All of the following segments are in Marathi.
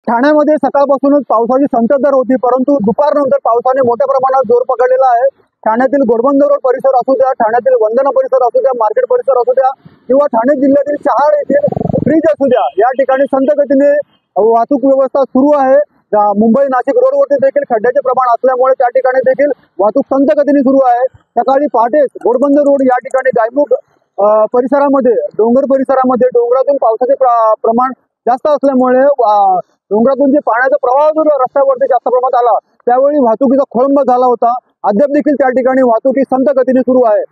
ठाण्यामध्ये सकाळपासूनच पावसाची संततधार होती, परंतु दुपारनंतर पावसाने मोठ्या प्रमाणात जोर पकडलेला आहे। ठाण्यातील घोडबंदर रोड परिसर असू द्या, ठाण्यातील वंदना परिसर असू द्या, मार्केट परिसर असू द्या किंवा ठाणे जिल्ह्यातील शहाड येथील ब्रिज असू द्या, या ठिकाणी संत गतीने वाहतूक व्यवस्था सुरू आहे। मुंबई नाशिक रोडवरती देखील खड्ड्याचे प्रमाण असल्यामुळे त्या ठिकाणी देखील वाहतूक संत गतीने सुरू आहे। सकाळी पहाटेच घोडबंदर रोड या ठिकाणी गायमुख परिसरामध्ये डोंगरातून पावसाचे प्रमाण जास्त असल्यामुळे डोंगरातून जे पाण्याचा प्रवाह जो रस्त्यावरती जास्त प्रमाणात आला, त्यावेळी वाहतुकीचा खोळंबा झाला होता। अद्याप देखील त्या ठिकाणी वाहतूक संत गतीने सुरू आहे।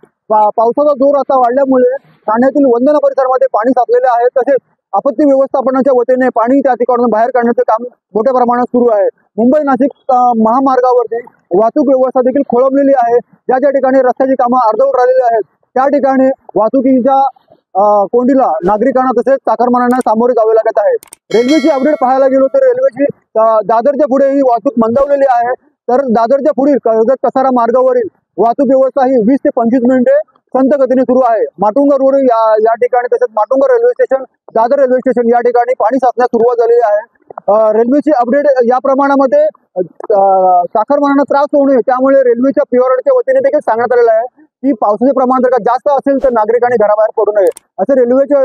पावसाचा जोर आता वाढल्यामुळे ठाण्यातील वंदना परिसरामध्ये पाणी साचलेले आहे। तसेच आपत्ती व्यवस्थापनाच्या वतीने पाणी त्या ठिकाणून बाहेर काढण्याचे काम मोठ्या प्रमाणात सुरू आहे। मुंबई नाशिक महामार्गावरती वाहतूक व्यवस्था देखील खोळंबलेली आहे। ज्या ज्या ठिकाणी रस्त्याची कामं अर्धवट राहिलेली आहेत, त्या ठिकाणी वाहतुकीच्या कोंडीला नागरिकांना तसेच चाकरमान्यांना सामोरे जावे लागत आहे। रेल्वेची अपडेट पाहायला गेलो तर रेल्वेची दादरच्या पुढे ही वाहतूक मंदावलेली आहे। तर दादरच्या पुढील कर्जत कसारा मार्गावरील वाहतूक व्यवस्था ही 20 ते 25 मिनिटे संत गतीने सुरू आहे। माटुंगा रोड या ठिकाणी तसेच Matunga railway station, Dadar railway station या ठिकाणी पाणी साचण्यास सुरुवात झालेली आहे। रेल्वेची अपडेट या प्रमाणामध्ये चाकरमान्यांना त्रास होऊ नये त्यामुळे रेल्वेच्या पिवरच्या वतीने देखील सांगण्यात आलेलं आहे की पावसाचे प्रमाण जर का जास्त असेल तर नागरिकांनी घराबाहेर पडू नये, असे रेल्वेच्या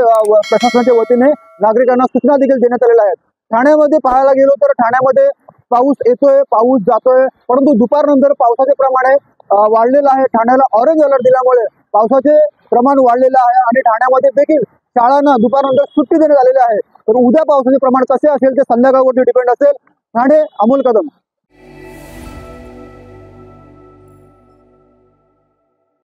प्रशासनाच्या वतीने नागरिकांना सूचना देखील देण्यात आलेल्या आहेत। ठाण्यामध्ये पाहायला गेलो तर ठाण्यामध्ये पाऊस येतोय, पाऊस जातोय, परंतु दुपारनंतर पावसाचे प्रमाण वाढलेलं आहे। ठाण्याला ऑरेंज अलर्ट दिल्यामुळे पावसाचे प्रमाण वाढलेलं आहे आणि ठाण्यामध्ये देखील शाळांना दुपारनंतर सुट्टी देण्यात आलेली आहे। तर उद्या पावसाचे प्रमाण कसे असेल ते संध्याकाळवरती डिपेंड असेल। ठाणे, अमोल कदम।